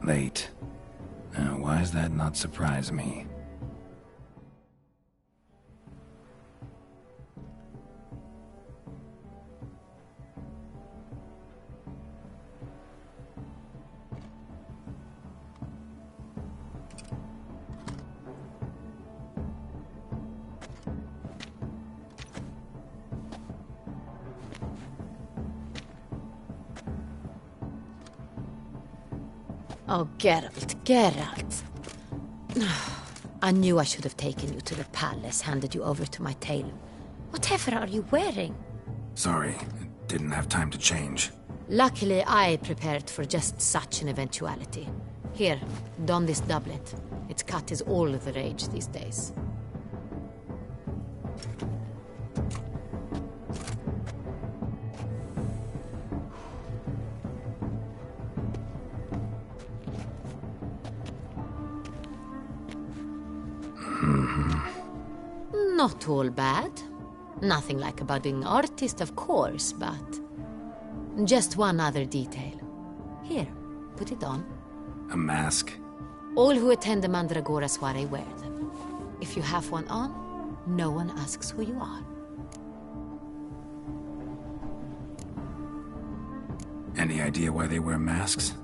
Late. Why does that not surprise me? Oh, Geralt, Geralt. I knew I should have taken you to the palace, handed you over to my tailor. Whatever are you wearing? Sorry, didn't have time to change. Luckily, I prepared for just such an eventuality. Here, don this doublet. Its cut is all the rage these days. Not all bad. Nothing like a budding artist, of course, but... just one other detail. Here, put it on. A mask? All who attend the Mandragora soiree wear them. If you have one on, no one asks who you are. Any idea why they wear masks?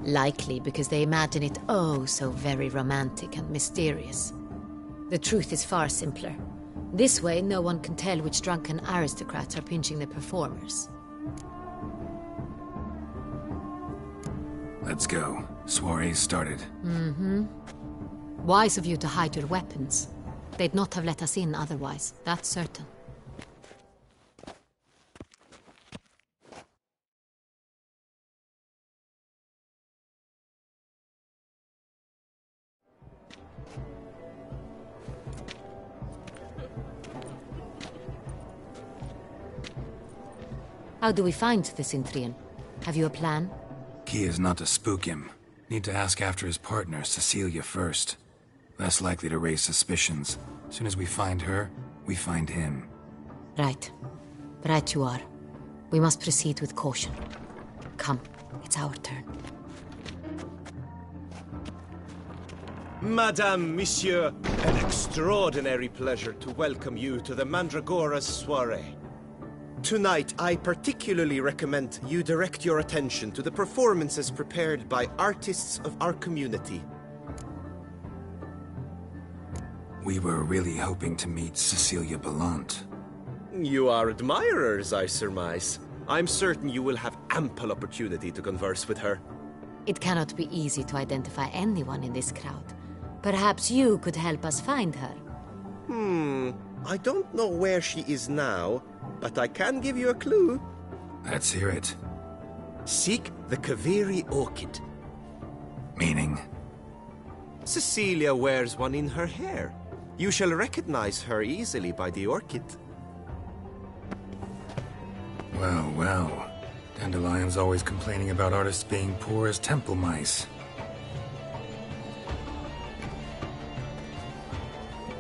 Likely because they imagine it oh so very romantic and mysterious. The truth is far simpler. This way, no one can tell which drunken aristocrats are pinching the performers. Let's go. Soiree's started. Wise of you to hide your weapons. They'd not have let us in otherwise, that's certain. How do we find the Cintrian? Have you a plan? Key is not to spook him. Need to ask after his partner, Cecilia, first. Less likely to raise suspicions. As soon as we find her, we find him. Right. Right you are. We must proceed with caution. Come, it's our turn. Madame, Monsieur, an extraordinary pleasure to welcome you to the Mandragora's soiree. Tonight, I particularly recommend you direct your attention to the performances prepared by artists of our community. We were really hoping to meet Cecilia Ballant. You are admirers, I surmise. I'm certain you will have ample opportunity to converse with her. It cannot be easy to identify anyone in this crowd. Perhaps you could help us find her. I don't know where she is now, but I can give you a clue. Let's hear it. Seek the Kaviri orchid. Meaning? Cecilia wears one in her hair. You shall recognize her easily by the orchid. Well, well. Dandelion's always complaining about artists being poor as temple mice.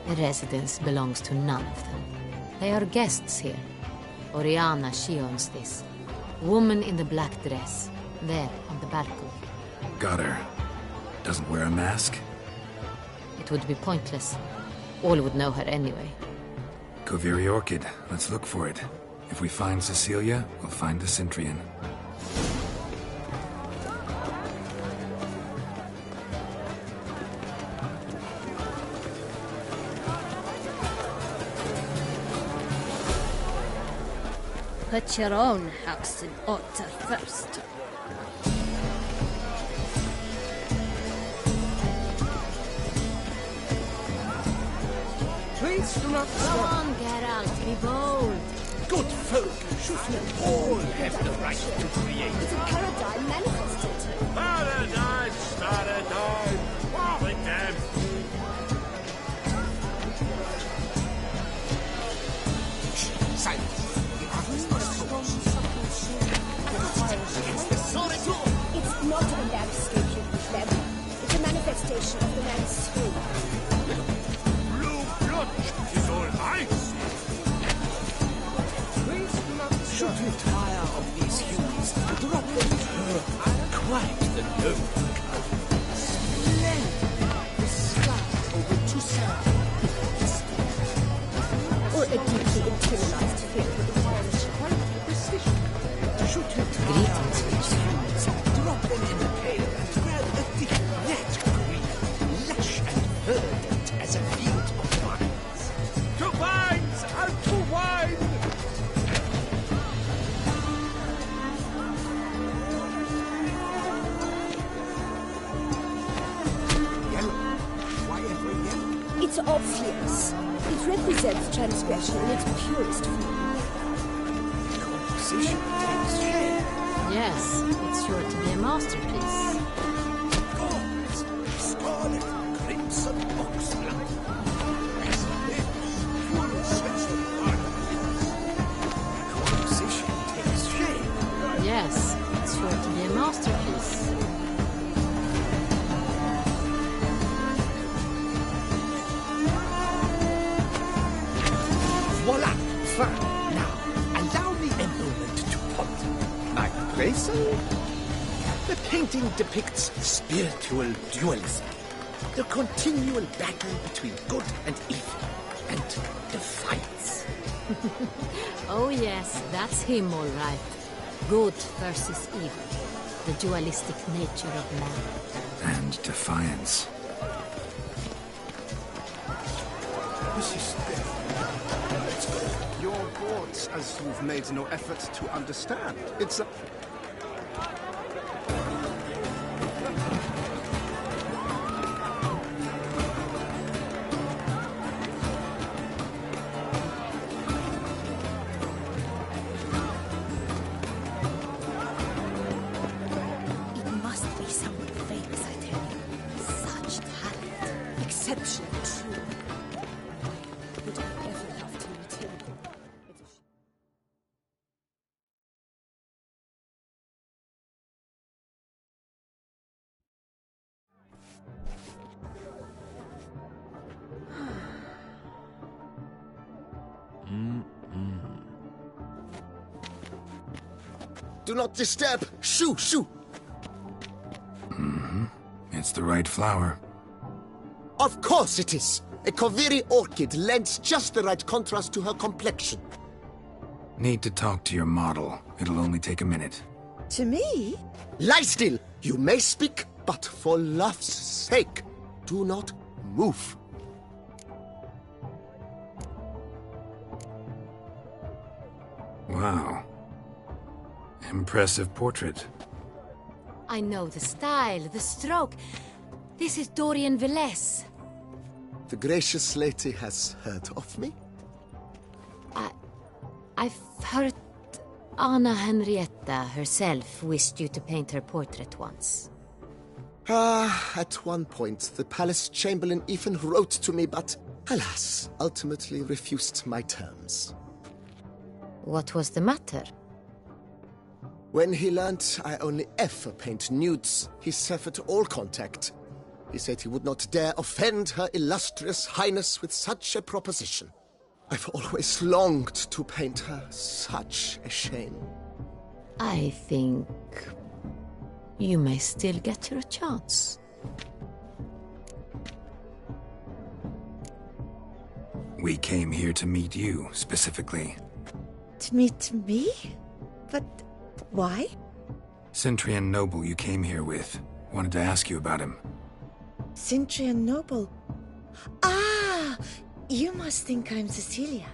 The residence belongs to none of them. They are guests here. Oriana, she owns this. Woman in the black dress. There, on the balcony. Got her. Doesn't wear a mask? It would be pointless. All would know her anyway. Kaviri Orchid. Let's look for it. If we find Cecilia, we'll find the Cintrian. Put your own house in order first. Please do not Come stop. on, Geralt, be bold. Good folk should all have the right to create. It's a paradigm manifested. Paradigm! What with them? Silence. The artist must focus. Against the solitude. It's not a landscape you can clever. It's a manifestation of the man's soul. Blue blood is all I see. Please do not should you tire of these hues, drop them to her. Quite the note. Splendid. The sky over two sides. Or a deeply internalized fear of inherent Quite precision. Should you tire of these hues, drop them in the pail and grab a thick net green, lush and verdant as a field of vines. To vines and to wine! Yellow. Why ever yellow? It's obvious. It represents transgression in its purest form. Composition takes shape. Yes, it's sure to be a masterpiece. Gold, scarlet, crimson oxblood. As lips, full sexual ornaments. Composition takes shape. Yes, it's sure to be a masterpiece. Voila! Fine. Now, allow me a moment to ponder. My appraisal? The painting depicts spiritual dualism. The continual battle between good and evil. And defiance. Oh yes, that's him all right. Good versus evil. The dualistic nature of man. And defiance. This is death. Let's go. You're bored as you've made no effort to understand. It's a... Do not disturb! Shoo, shoo! It's the right flower. Of course it is! A Koviri orchid lends just the right contrast to her complexion. Need to talk to your model. It'll only take a minute. To me? Lie still! You may speak, but for love's sake, do not move. Wow. Impressive portrait. I know the style, the stroke. This is Dorian Velez. The gracious lady has heard of me? I've heard Anna Henrietta herself wished you to paint her portrait once. At one point, the palace chamberlain even wrote to me, but, alas, ultimately refused my terms. What was the matter? When he learned I only ever paint nudes, he severed all contact. He said he would not dare offend Her Illustrious Highness with such a proposition. I've always longed to paint her. Such a shame. I think you may still get your chance. We came here to meet you, specifically. To meet me? But why? Cintrian noble you came here with. Wanted to ask you about him. Cintrian noble. Ah! You must think I'm Cecilia.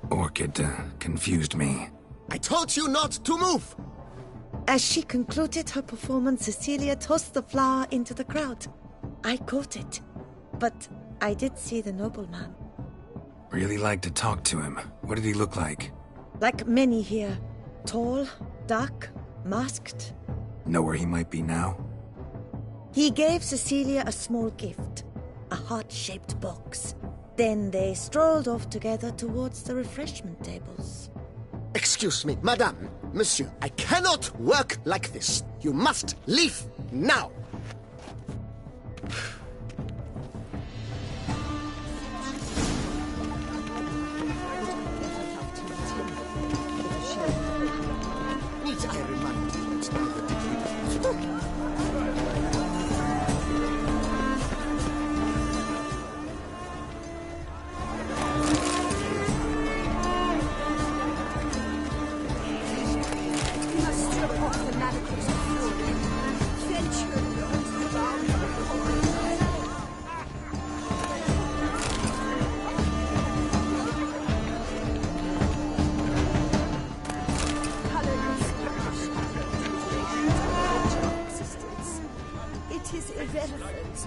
Orchid confused me. I told you not to move! As she concluded her performance, Cecilia tossed the flower into the crowd. I caught it. But I did see the nobleman. Really like to talk to him. What did he look like? Like many here. Tall, dark, masked. Know where he might be now? He gave Cecilia a small gift. A heart-shaped box. Then they strolled off together towards the refreshment tables. Excuse me, madame, monsieur, I cannot work like this. You must leave now. Need I remind you that neither did you?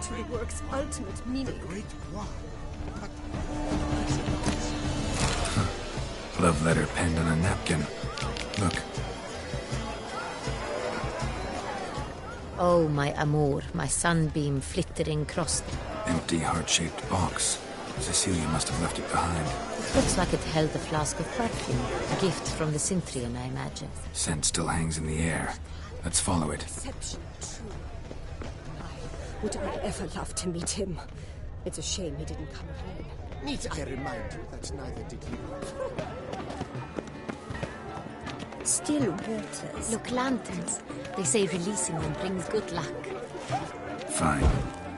To the work's ultimate meaning. Great war. But Love letter penned on a napkin. Look. Oh, my amour, my sunbeam flittering cross. Empty heart-shaped box. Cecilia must have left it behind. Looks like it held a flask of perfume. A gift from the Cintrian, I imagine. Scent still hangs in the air. Let's follow it. Deception true. Would I ever love to meet him? It's a shame he didn't come alone. Need I remind you that neither did you? Still waters. Look, lanterns. They say releasing them brings good luck. Fine.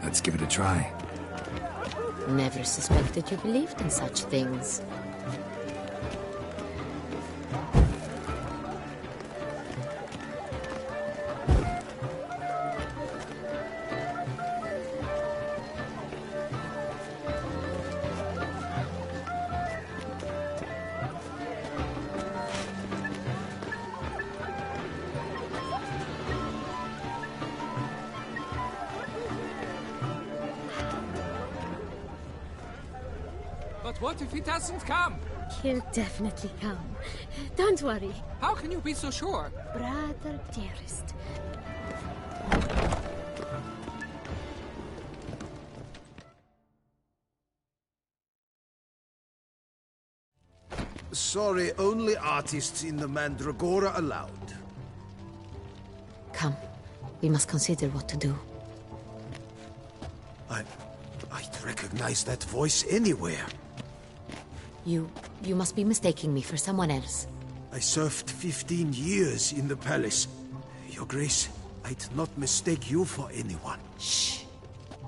Let's give it a try. Never suspected you believed in such things. But what if he doesn't come? He'll definitely come. Don't worry. How can you be so sure? Brother dearest. sorry, only artists in the Mandragora allowed. Come. We must consider what to do. I'd recognize that voice anywhere. You You must be mistaking me for someone else. I served 15 years in the palace. Your Grace, I'd not mistake you for anyone. Shh!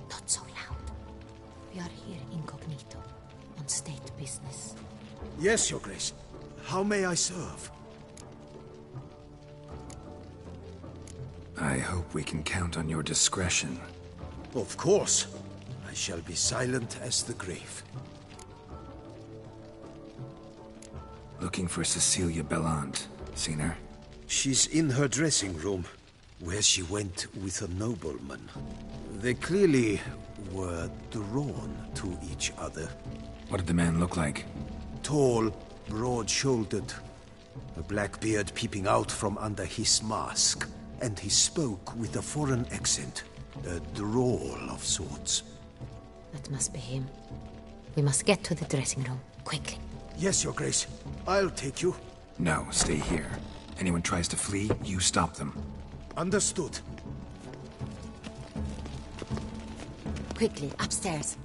Not so loud. We are here incognito, on state business. Yes, Your Grace. How may I serve? I hope we can count on your discretion. Of course. I shall be silent as the grave. Looking for Cecilia Bellant. Seen her? She's in her dressing room, where she went with a nobleman. They clearly were drawn to each other. What did the man look like? Tall, broad-shouldered, a black beard peeping out from under his mask, and he spoke with a foreign accent, a drawl of sorts. That must be him. We must get to the dressing room, quickly. Yes, Your Grace. I'll take you. No, stay here. Anyone tries to flee, you stop them. Understood. Quickly, upstairs.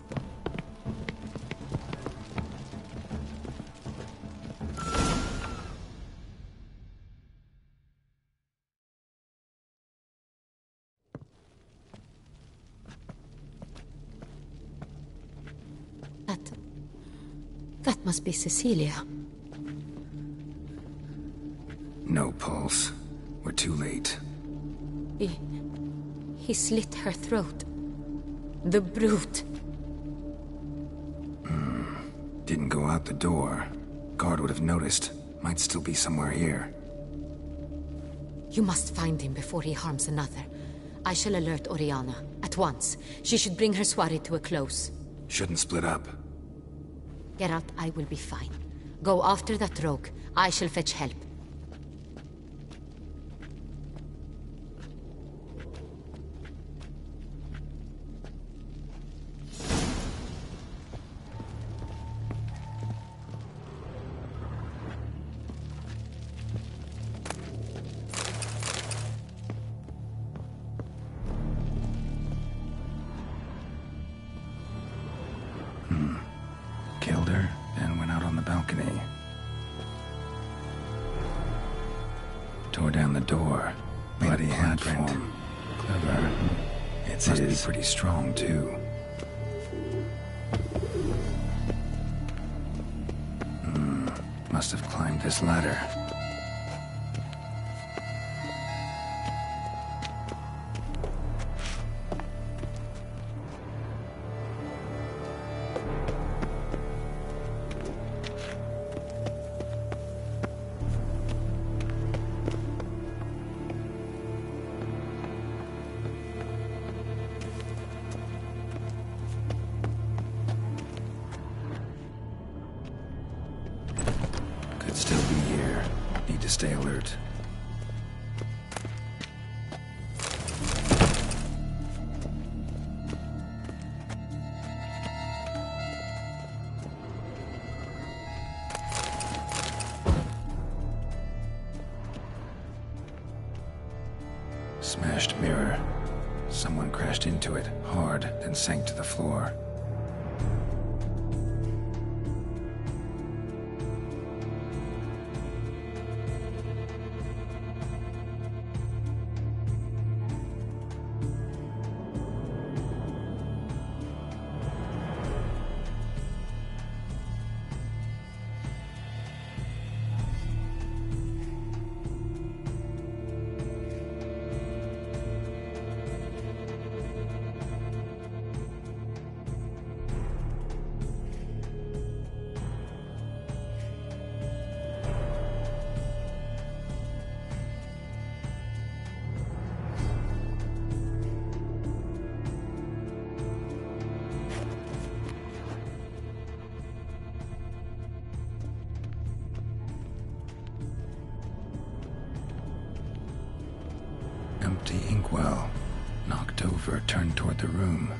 That must be Cecilia. No pulse. We're too late. He slit her throat. The brute. Didn't go out the door. Guard would have noticed. Might still be somewhere here. You must find him before he harms another. I shall alert Oriana. At once. She should bring her soirée to a close. Shouldn't split up. Geralt, I will be fine. Go after that rogue. I shall fetch help. Killed her, and went out on the balcony. Tore down the door. Bloody handprint. Clever. It must be pretty strong, too. Must have climbed this ladder. Could still be here. Need to stay alert. Smashed mirror. Someone crashed into it, hard, then sank to the floor. Empty inkwell. Knocked over, turned toward the room.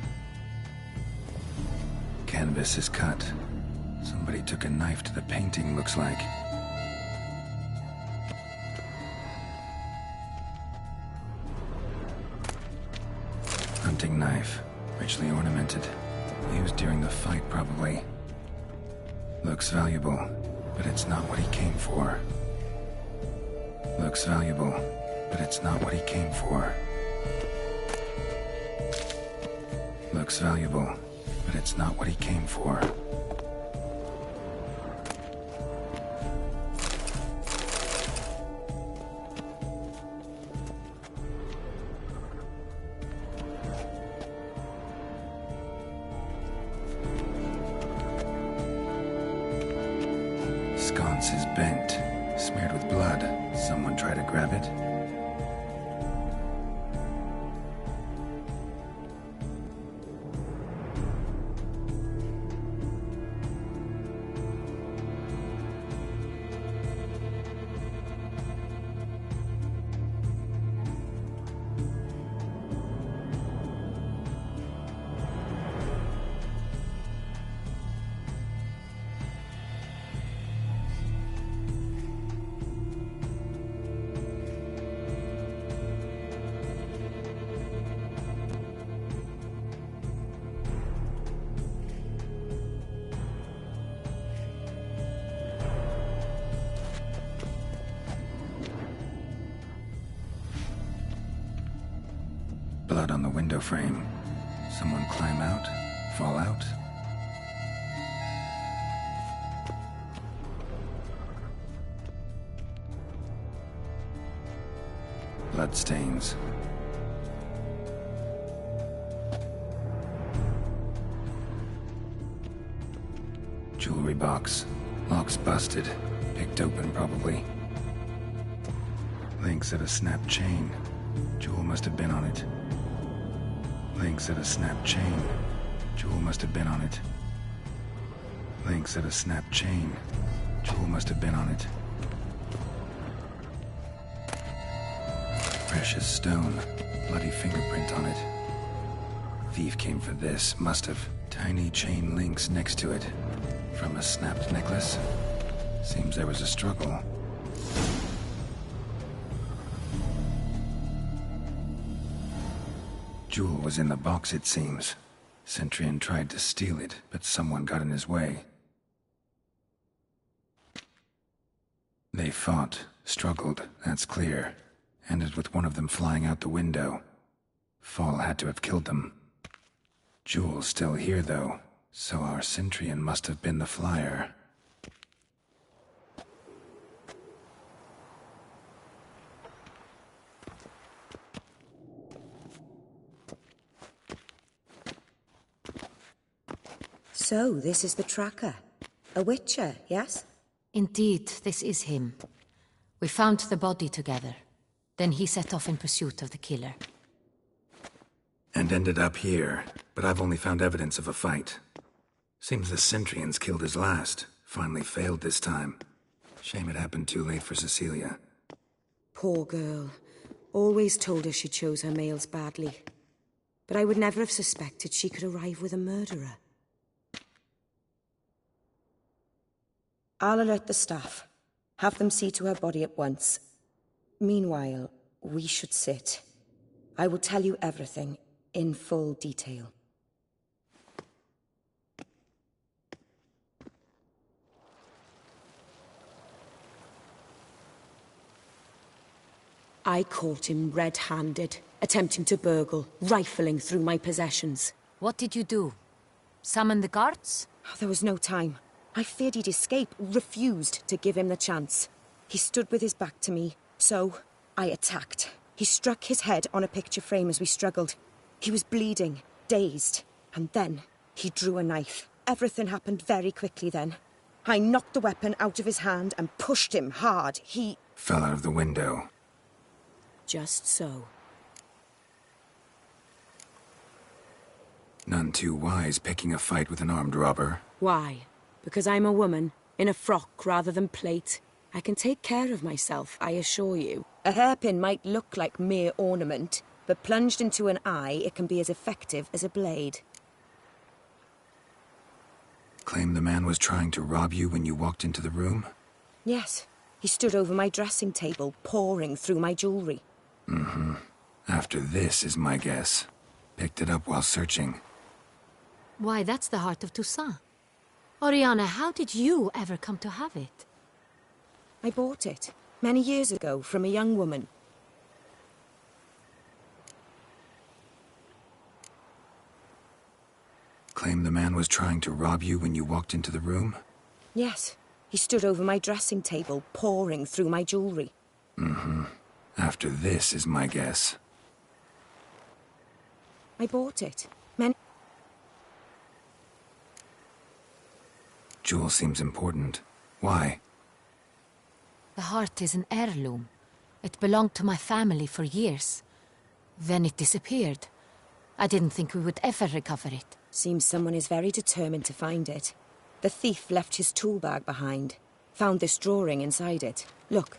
Canvas is cut. Somebody took a knife to the painting, looks like. Hunting knife. Richly ornamented. Used during the fight, probably. Looks valuable. but it's not what he came for. Looks valuable, but it's not what he came for. Looks valuable, but it's not what he came for. Sconce is bent, smeared with blood. Someone try to grab it? Blood on the window frame. Someone climb out? Fall out? Bloodstains. Jewelry box. Lock's busted. Picked open, probably. Links of a snapped chain. Jewel must have been on it. Links of a snapped chain. Jewel must have been on it. Links of a snapped chain. Jewel must have been on it. Precious stone. Bloody fingerprint on it. Thief came for this. Must have. Tiny chain links next to it. From a snapped necklace. Seems there was a struggle. Jewel was in the box, it seems. Centurion tried to steal it, but someone got in his way. They fought, struggled, that's clear. Ended with one of them flying out the window. Fall had to have killed them. Jewel's still here, though, so our Centurion must have been the flyer. So, this is the tracker. A witcher, yes? Indeed, this is him. We found the body together. Then he set off in pursuit of the killer. And ended up here, but I've only found evidence of a fight. Seems the Centurions killed his last. Finally failed this time. Shame it happened too late for Cecilia. Poor girl. Always told her she chose her males badly. But I would never have suspected she could arrive with a murderer. I'll alert the staff. Have them see to her body at once. Meanwhile, we should sit. I will tell you everything, in full detail. I caught him red-handed, attempting to burgle, rifling through my possessions. What did you do? Summon the guards? There was no time. I feared he'd escape, refused to give him the chance. He stood with his back to me, so I attacked. He struck his head on a picture frame as we struggled. He was bleeding, dazed, and then he drew a knife. Everything happened very quickly then. I knocked the weapon out of his hand and pushed him hard. He fell out of the window. Just so. None too wise picking a fight with an armed robber. Why? Because I'm a woman, in a frock rather than plate. I can take care of myself, I assure you. A hairpin might look like mere ornament, but plunged into an eye, it can be as effective as a blade. Claim the man was trying to rob you when you walked into the room? Yes. He stood over my dressing table, pouring through my jewelry. Mm-hmm. After this is my guess. Picked it up while searching. Why, that's the heart of Toussaint. Oriana, how did you ever come to have it? I bought it many years ago from a young woman. Claim the man was trying to rob you when you walked into the room? Yes. He stood over my dressing table, pouring through my jewelry. Mm-hmm. After this is my guess. I bought it. Many... Jewel seems important. Why? The heart is an heirloom. It belonged to my family for years. Then it disappeared. I didn't think we would ever recover it. Seems someone is very determined to find it. The thief left his tool bag behind. Found this drawing inside it. Look.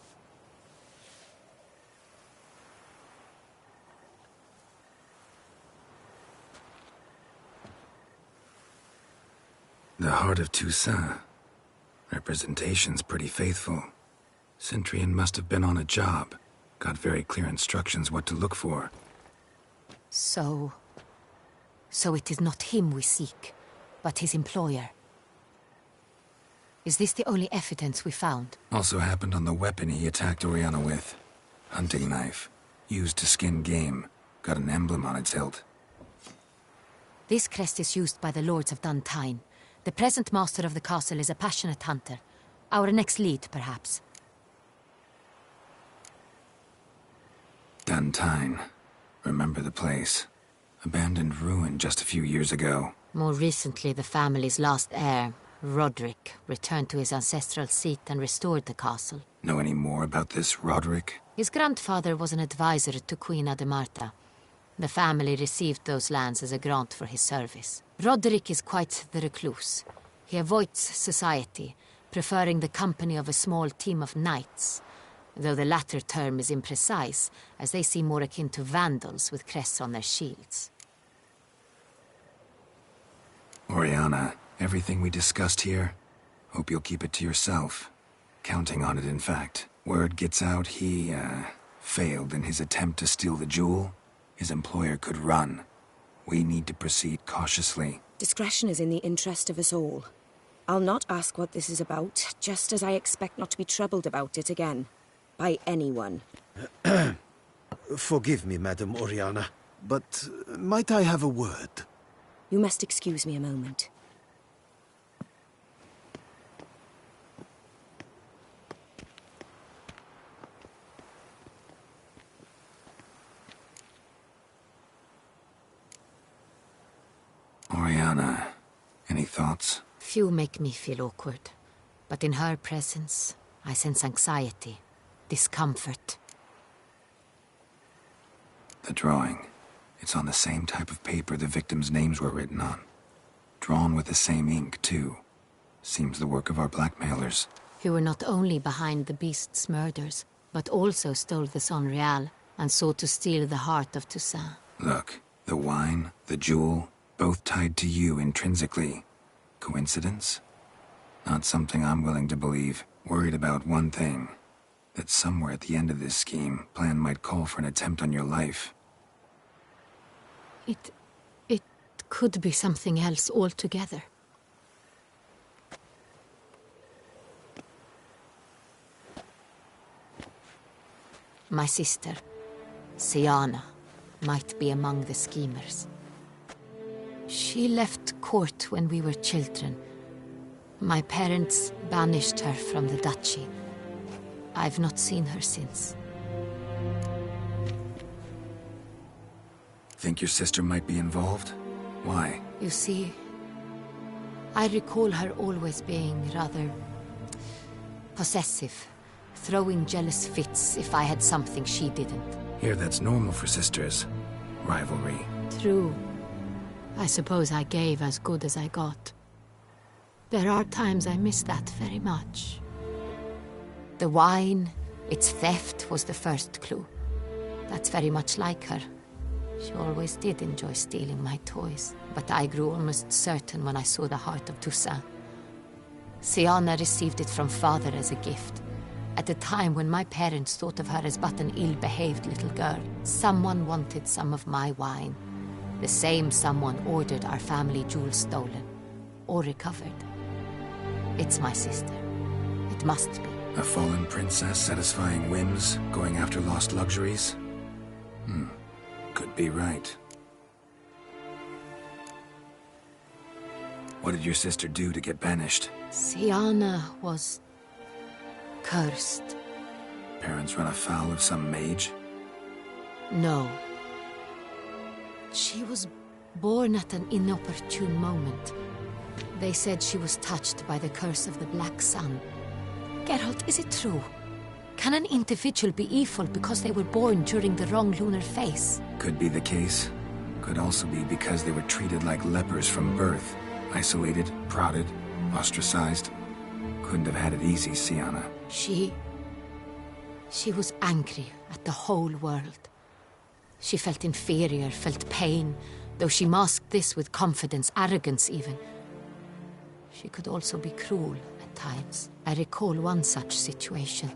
The Heart of Toussaint. Representation's pretty faithful. Centurion must have been on a job. Got very clear instructions what to look for. So it is not him we seek, but his employer. Is this the only evidence we found? Also happened on the weapon he attacked Oriana with. Hunting knife. Used to skin game. Got an emblem on its hilt. This crest is used by the Lords of Duntine. The present master of the castle is a passionate hunter. Our next lead, perhaps. Duntine. Remember the place. Abandoned ruin just a few years ago. More recently, the family's last heir, Roderick, returned to his ancestral seat and restored the castle. Know any more about this Roderick? His grandfather was an advisor to Queen Ademarta. The family received those lands as a grant for his service. Roderick is quite the recluse. He avoids society, preferring the company of a small team of knights, though the latter term is imprecise, as they seem more akin to vandals with crests on their shields. Oriana, everything we discussed here, hope you'll keep it to yourself. Counting on it, in fact. Word gets out he, failed in his attempt to steal the jewel. His employer could run. We need to proceed cautiously. Discretion is in the interest of us all. I'll not ask what this is about, just as I expect not to be troubled about it again. By anyone. Forgive me, Madam Oriana, but might I have a word? You must excuse me a moment. Oriana, any thoughts? Few make me feel awkward, but in her presence, I sense anxiety, discomfort. The drawing. It's on the same type of paper the victims' names were written on. Drawn with the same ink, too. Seems the work of our blackmailers. Who were not only behind the beast's murders, but also stole the Son Real and sought to steal the heart of Toussaint. Look, the wine, the jewel, both tied to you intrinsically. Coincidence? Not something I'm willing to believe. Worried about one thing. That somewhere at the end of this scheme, plan might call for an attempt on your life. It could be something else altogether. My sister, Siana, might be among the schemers. She left court when we were children. My parents banished her from the duchy. I've not seen her since. Think your sister might be involved? Why? You see, I recall her always being rather possessive, throwing jealous fits if I had something she didn't. Here, that's normal for sisters. Rivalry. True. I suppose I gave as good as I got. There are times I miss that very much. The wine, its theft, was the first clue. That's very much like her. She always did enjoy stealing my toys, but I grew almost certain when I saw the heart of Toussaint. Siana received it from father as a gift. At a time when my parents thought of her as but an ill-behaved little girl, someone wanted some of my wine. The same someone ordered our family jewels stolen, or recovered. It's my sister. It must be. A fallen princess satisfying whims, going after lost luxuries? Could be right. What did your sister do to get banished? Siana was... cursed. Parents run afoul of some mage? No. She was born at an inopportune moment. They said she was touched by the curse of the Black Sun. Geralt, is it true? Can an individual be evil because they were born during the wrong lunar phase? Could be the case. Could also be because they were treated like lepers from birth. Isolated, prodded, ostracized. Couldn't have had it easy, Siana. She was angry at the whole world. She felt inferior, felt pain, though she masked this with confidence, arrogance even. She could also be cruel at times. I recall one such situation.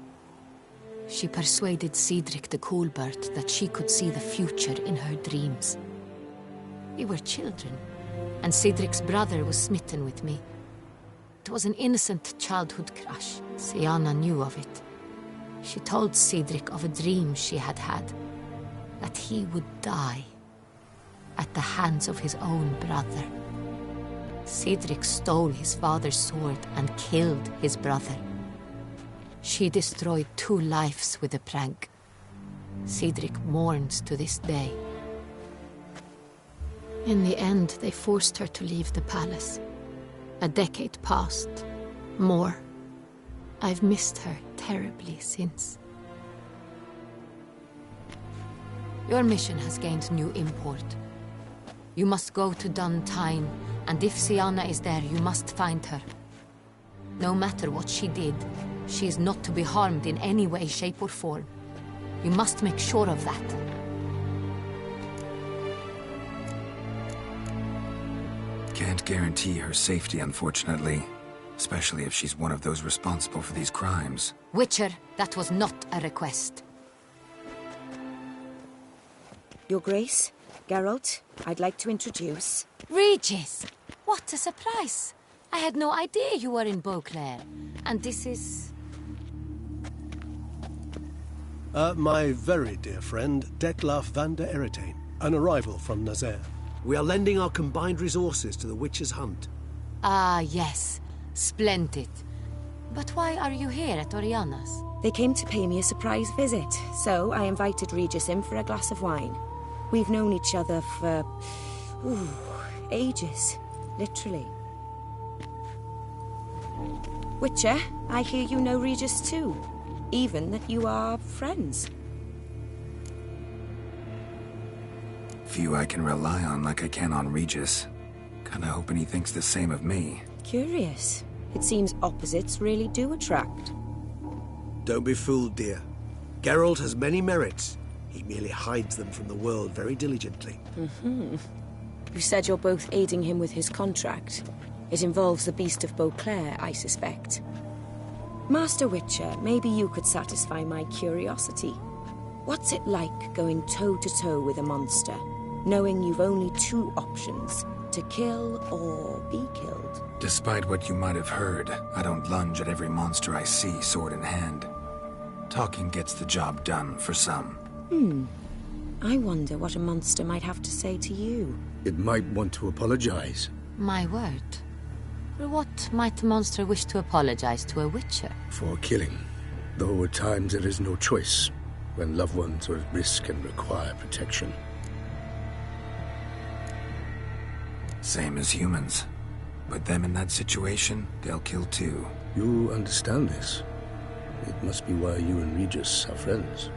She persuaded Cedric the Coolbird that she could see the future in her dreams. We were children, and Cedric's brother was smitten with me. It was an innocent childhood crush. Siana knew of it. She told Cedric of a dream she had had, that he would die at the hands of his own brother. Cedric stole his father's sword and killed his brother. She destroyed 2 lives with a prank. Cedric mourns to this day. In the end, they forced her to leave the palace. A decade passed. More. I've missed her terribly since. Your mission has gained new import. You must go to Dun Tine, and if Siana is there, you must find her. No matter what she did, she is not to be harmed in any way, shape, or form. You must make sure of that. Can't guarantee her safety, unfortunately. Especially if she's one of those responsible for these crimes. Witcher, that was not a request. Your Grace, Geralt, I'd like to introduce... Regis! What a surprise! I had no idea you were in Beauclair. And this is... My very dear friend, Detlaf van der Eretain, an arrival from Nazaire. We are lending our combined resources to the Witcher's hunt. Ah, yes. Splendid. But why are you here at Oriana's? They came to pay me a surprise visit, so I invited Regis in for a glass of wine. We've known each other for... ages. Literally. Witcher, I hear you know Regis too. Even that you are friends. Few I can rely on like I can on Regis. Kinda hoping he thinks the same of me. Curious. It seems opposites really do attract. Don't be fooled, dear. Geralt has many merits. He merely hides them from the world very diligently. You said you're both aiding him with his contract. It involves the Beast of Beauclair, I suspect. Master Witcher, maybe you could satisfy my curiosity. What's it like going toe-to-toe with a monster, knowing you've only 2 options, to kill or be killed? Despite what you might have heard, I don't lunge at every monster I see, sword in hand. Talking gets the job done for some. I wonder what a monster might have to say to you. It might want to apologize. My word. For what might a monster wish to apologize to a witcher? For killing. Though at times there is no choice, when loved ones are at risk and require protection. Same as humans. Put them in that situation, they'll kill too. You understand this. It must be why you and Regis are friends.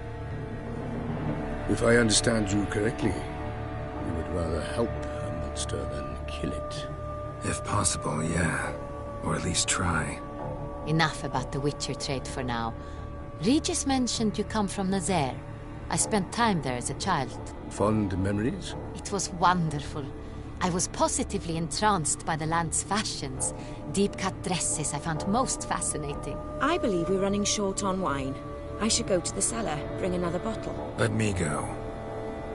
If I understand you correctly, you would rather help a monster than kill it. If possible, yeah. Or at least try. Enough about the Witcher trade for now. Regis mentioned you come from Nazaire. I spent time there as a child. Fond memories? It was wonderful. I was positively entranced by the land's fashions. Deep-cut dresses I found most fascinating. I believe we're running short on wine. I should go to the cellar, bring another bottle. Let me go.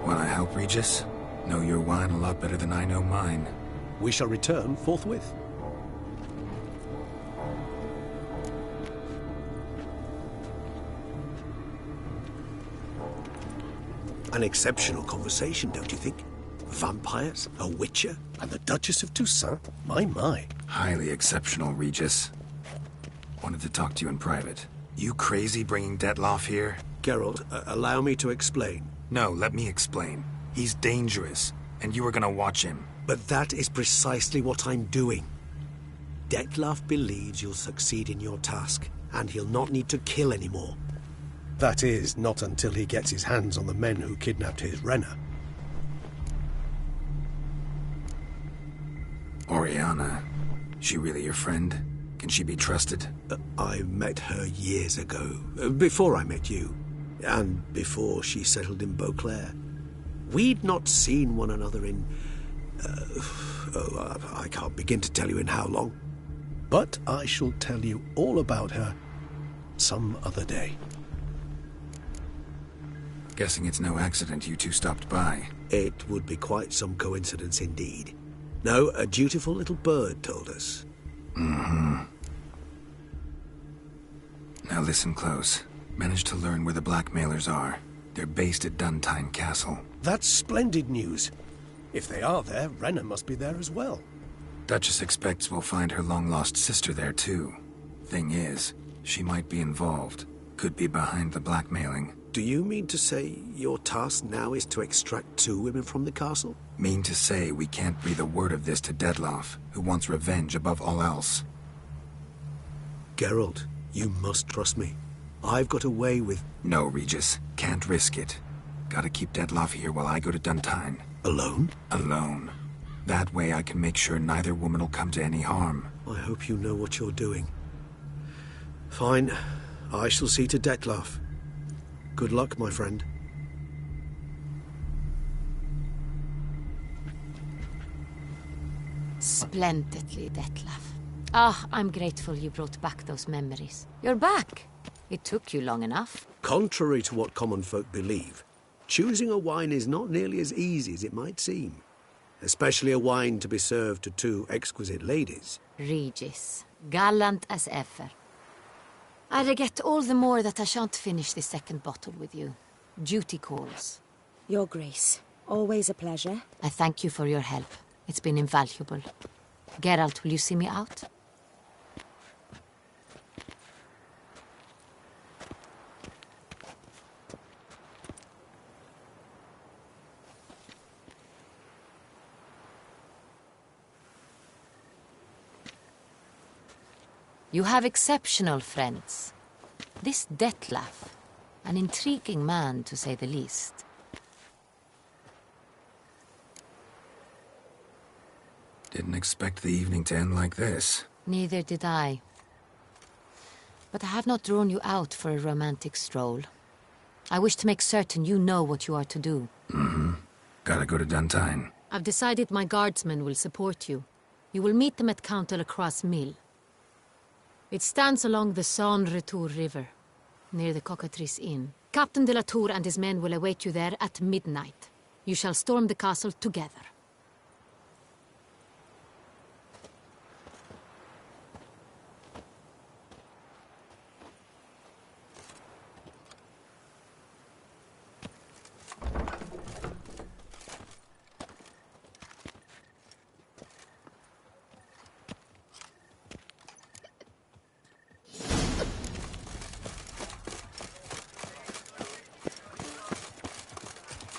Wanna help, Regis? Know your wine a lot better than I know mine. We shall return forthwith. An exceptional conversation, don't you think? Vampires, a witcher, and the Duchess of Toussaint? My. Highly exceptional, Regis. Wanted to talk to you in private. You crazy bringing Detloff here? Geralt, allow me to explain. No, let me explain. He's dangerous, and you were gonna watch him. But that is precisely what I'm doing. Detloff believes you'll succeed in your task, and he'll not need to kill anymore. That is, not until he gets his hands on the men who kidnapped his Renna. Oriana, she really your friend? Can she be trusted? I met her years ago, before I met you, and before she settled in Beauclair. We'd not seen one another in... I can't begin to tell you in how long. But I shall tell you all about her some other day. Guessing it's no accident you two stopped by. It would be quite some coincidence indeed. No, a dutiful little bird told us. Mm-hmm. Now listen close. Managed to learn where the blackmailers are. They're based at Duntine Castle. That's splendid news. If they are there, Renna must be there as well. Duchess expects we'll find her long-lost sister there too. Thing is, she might be involved. Could be behind the blackmailing. Do you mean to say your task now is to extract 2 women from the castle? Mean to say we can't breathe a word of this to Detloff, who wants revenge above all else. Geralt, you must trust me. I've got away with... No, Regis. Can't risk it. Gotta keep Detloff here while I go to Duntine. Alone? Alone. That way I can make sure neither woman will come to any harm. I hope you know what you're doing. Fine. I shall see to Detloff. Good luck, my friend. Splendidly, Detlaff. Ah, I'm grateful you brought back those memories. You're back. It took you long enough. Contrary to what common folk believe, choosing a wine is not nearly as easy as it might seem. Especially a wine to be served to 2 exquisite ladies. Regis, gallant as ever. I regret all the more that I shan't finish this second bottle with you. Duty calls. Your Grace, always a pleasure. I thank you for your help. It's been invaluable. Geralt, will you see me out? You have exceptional friends. This Detlaff, an intriguing man to say the least. Didn't expect the evening to end like this. Neither did I. But I have not drawn you out for a romantic stroll. I wish to make certain you know what you are to do. Mm-hmm. Gotta go to Duntine. I've decided my guardsmen will support you. You will meet them at Count Delacroix' mill. It stands along the Saône-Retour River, near the Cockatrice Inn. Captain de la Tour and his men will await you there at midnight. You shall storm the castle together.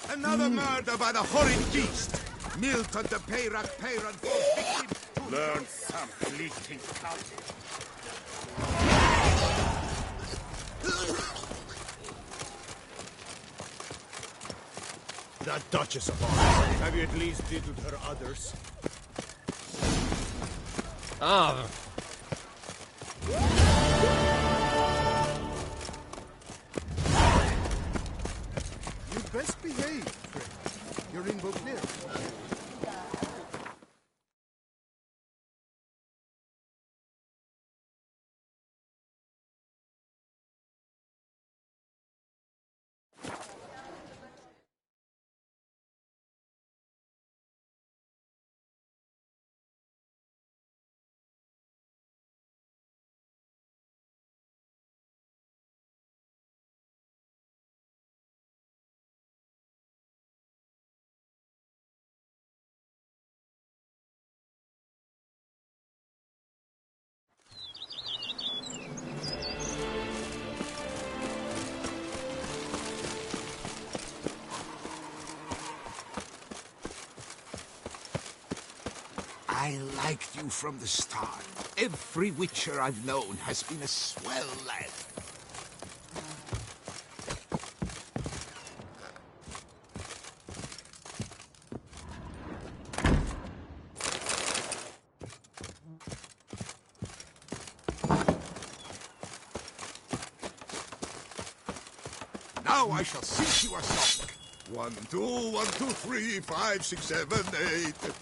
Another murder by the horrid beast! Milton the Peyrac Peyron falls victim to... Learn some fleeting cult. That Duchess of ours. Have you at least diddled her others? Ah. You best behave, friend. You're in Beauclair. I liked you from the start. Every Witcher I've known has been a swell lad. Now I shall sink you a song. 1, 2, 1, 2, 3, 5, 6, 7, 8.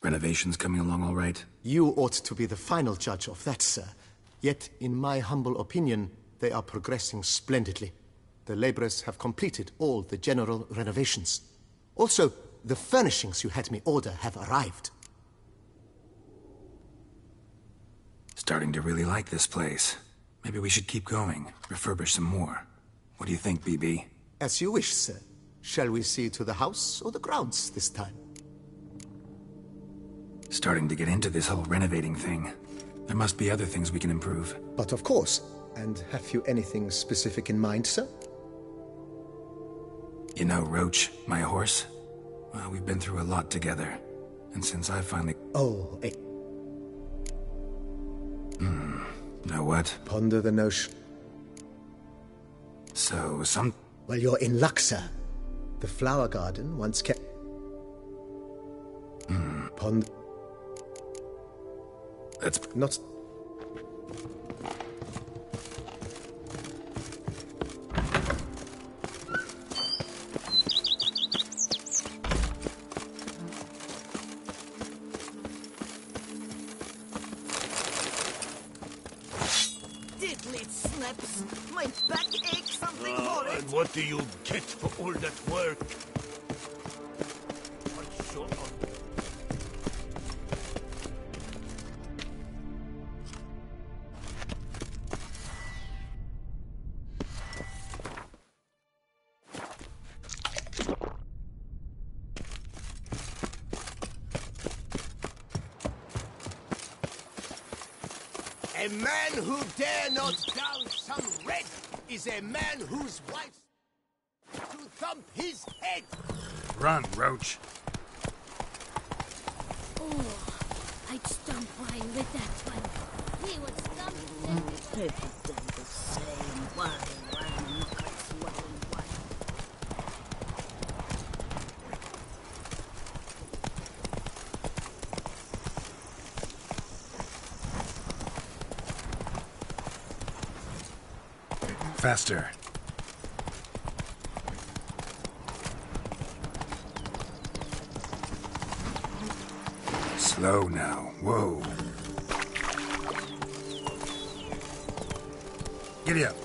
Renovations coming along all right? You ought to be the final judge of that, sir. Yet, in my humble opinion, they are progressing splendidly. The laborers have completed all the general renovations. Also, the furnishings you had me order have arrived. Starting to really like this place. Maybe we should keep going, refurbish some more. What do you think, BB? As you wish, sir. Shall we see to the house or the grounds this time? Starting to get into this whole renovating thing. There must be other things we can improve. But of course. And have you anything specific in mind, sir? You know Roach, my horse? Well, we've been through a lot together. And since I finally... Oh, Know what? Ponder the notion. So, Well, you're in luck, sir. The flower garden once kept... Ponder... That's... Not... Snaps. My back aches something horrid. And what do you get for all that work? A man who dare not down some red is a man whose wife to thump his head. Run, Roach. Oh, I'd stump wine with that one. He would stump Every day the same wine, wine, wine. Faster. Slow now. Whoa. Giddy up.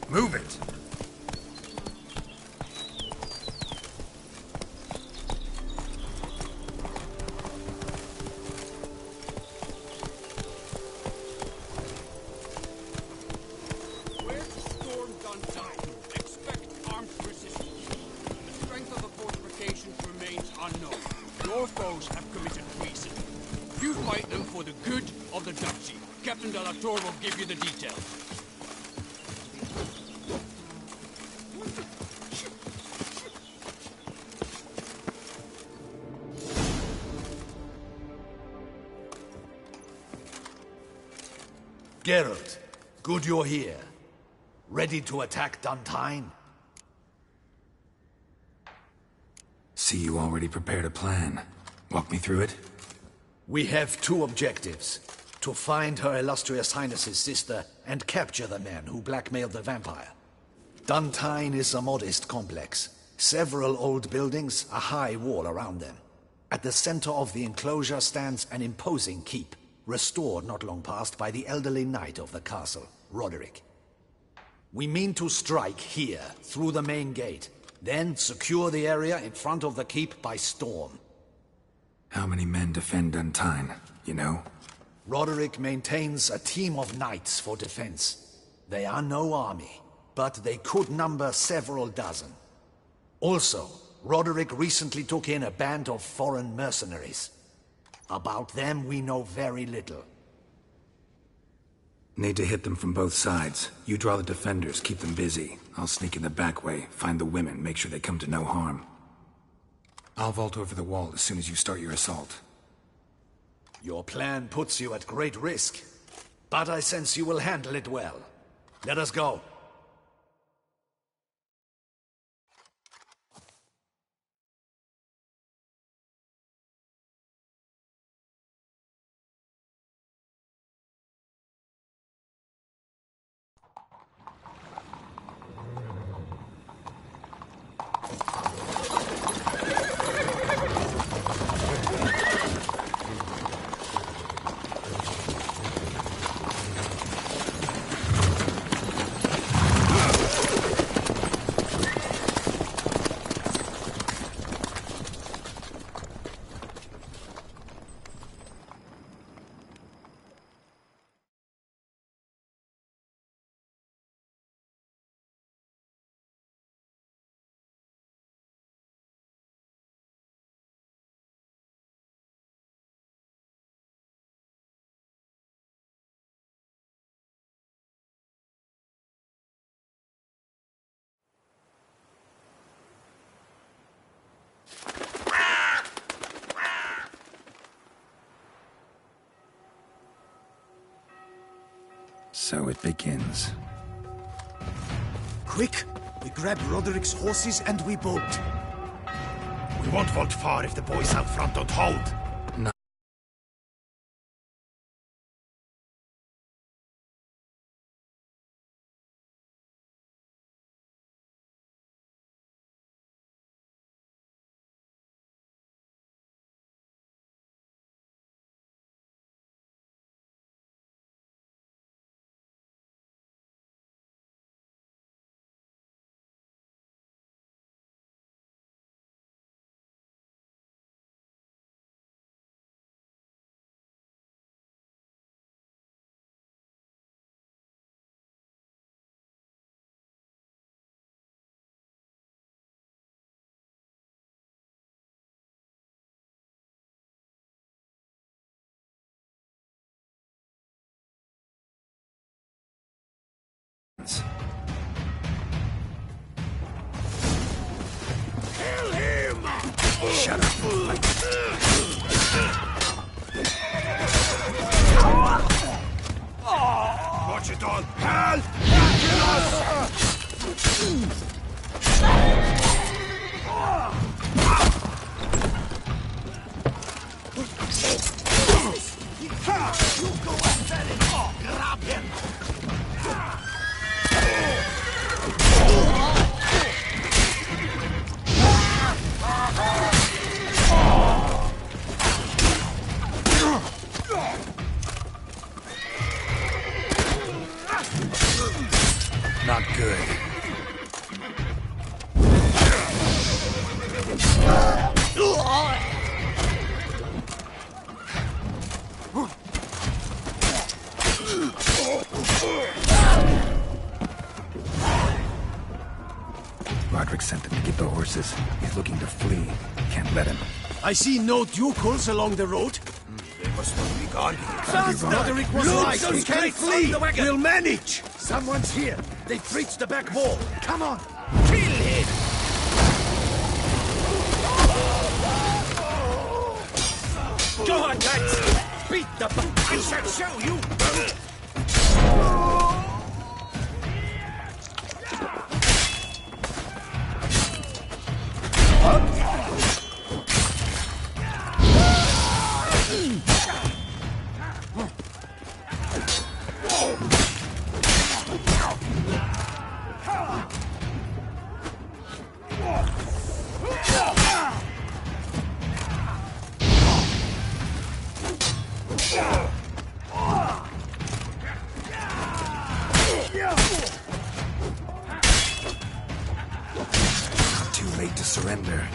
Move it. Your foes have committed treason. You fight them for the good of the duchy. Captain de la Tour will give you the details. Geralt, good you're here. Ready to attack Duntine? See, you already prepared a plan. Walk me through it. We have two objectives. To find Her Illustrious Highness's sister and capture the man who blackmailed the vampire. Duntine is a modest complex. Several old buildings, a high wall around them. At the center of the enclosure stands an imposing keep, restored not long past by the elderly knight of the castle, Roderick. We mean to strike here, through the main gate, then secure the area in front of the keep by storm. How many men defend Duntine, you know? Roderick maintains a team of knights for defense. They are no army, but they could number several dozen. Also, Roderick recently took in a band of foreign mercenaries. About them we know very little. Need to hit them from both sides. You draw the defenders, keep them busy. I'll sneak in the back way, find the women, make sure they come to no harm. I'll vault over the wall as soon as you start your assault. Your plan puts you at great risk, but I sense you will handle it well. Let us go. So it begins. Quick! We grab Roderick's horses and we bolt. We won't vault far if the boys out front don't hold. Shut up. Watch it all! Help! Kill us! You go after him! Grab him! Not good. Roderick sent them to get the horses. He's looking to flee. Can't let him. I see no ducals along the road. They must not be guarding it. Faster! Roderick was right. We can't flee. We'll manage. Someone's here. They've breached the back wall. Come on. Kill him! Go on, lads. Beat the... I shall show you. Too late to surrender.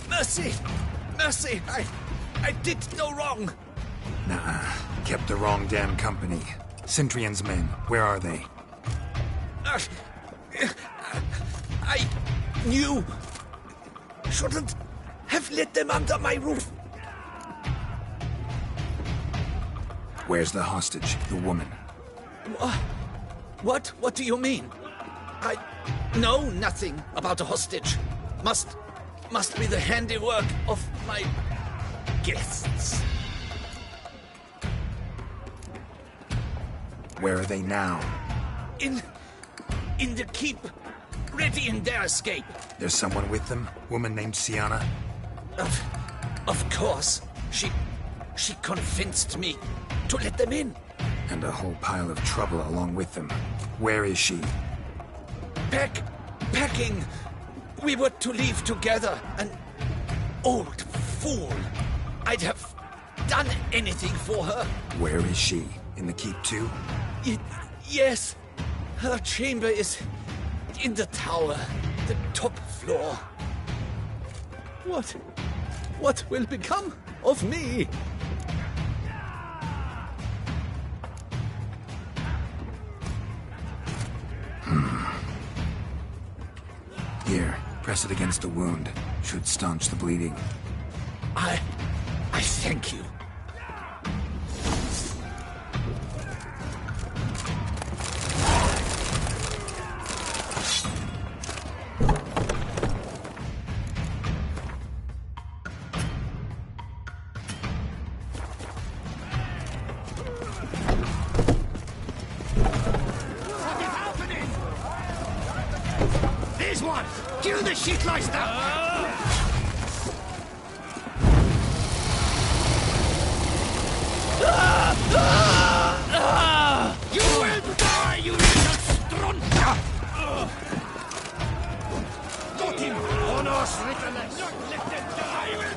Mercy! Mercy! I did no wrong. Nah, kept the wrong damn company. Centrion's men, where are they? I knew. Shouldn't have let them under my roof. Where's the hostage, the woman? What? What do you mean? I know nothing about a hostage. Must be the handiwork of my guests. Where are they now? In the keep, ready in their escape. There's someone with them? Woman named Sienna? Of course. She convinced me to let them in. And a whole pile of trouble along with them. Where is she? Packing. We were to leave together. An old fool. I'd have done anything for her. Where is she? In the keep too? Yes. Her chamber is in the tower, the top floor. What will become of me? Here, press it against the wound. Should staunch the bleeding. I thank you. Kill the shitleister! You will die, you little strunter! Got him! Honors written as... Not let them die! I will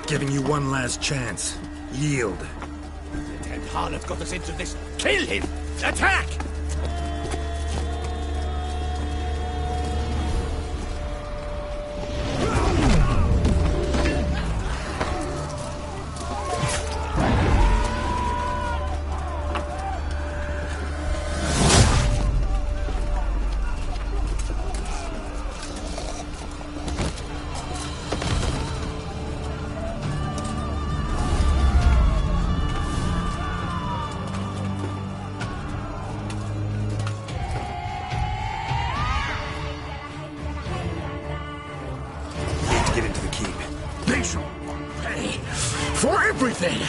Giving you one last chance. Yield. The dead harlot got us into this. Kill him! Attack! For everything!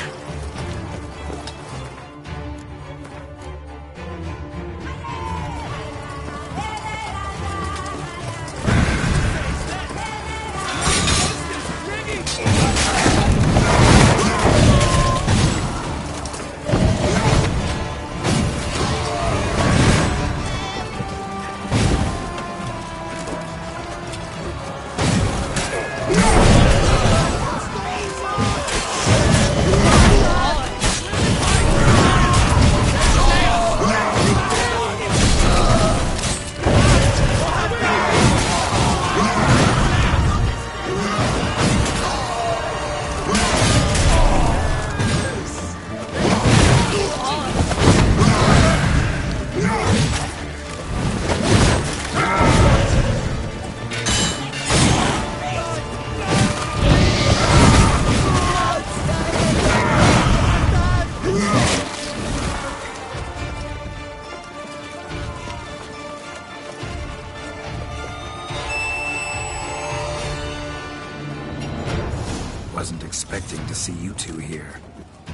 Wasn't expecting to see you two here.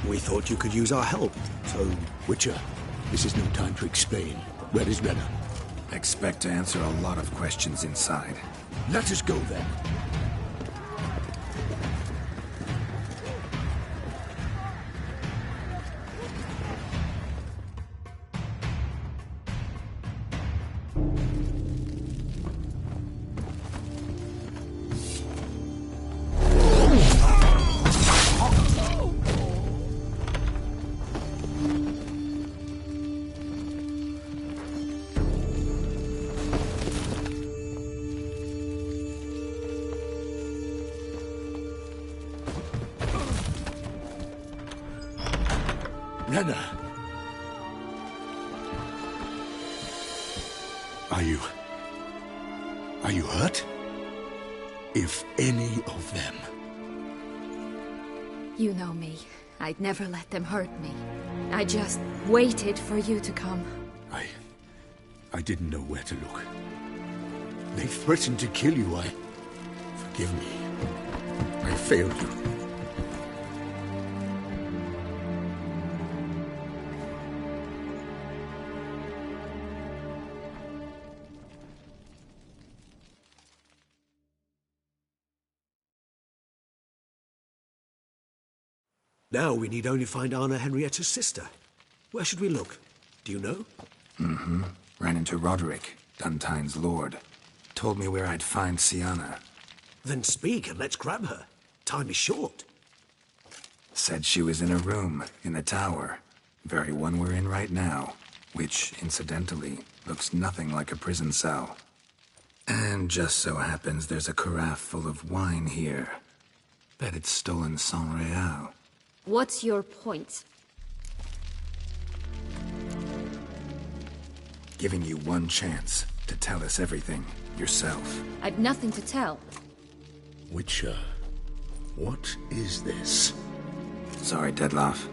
We thought you could use our help, so... Witcher, this is no time to explain. Where is Renna? Expect to answer a lot of questions inside. Let us go then. Renna! Are you hurt? If any of them... You know me. I'd never let them hurt me. I just waited for you to come. I didn't know where to look. They threatened to kill you. Forgive me. I failed you. Now we need only find Anna Henrietta's sister. Where should we look? Do you know? Mm-hmm. Ran into Roderick, Duntine's lord. Told me where I'd find Sienna. Then speak and let's grab her. Time is short. Said she was in a room in the tower. Very one we're in right now. Which, incidentally, looks nothing like a prison cell. And just so happens there's a carafe full of wine here. Bet it's stolen sans real. What's your point? Giving you one chance to tell us everything yourself. I've nothing to tell. Witcher, what is this? Sorry, Dettlaff.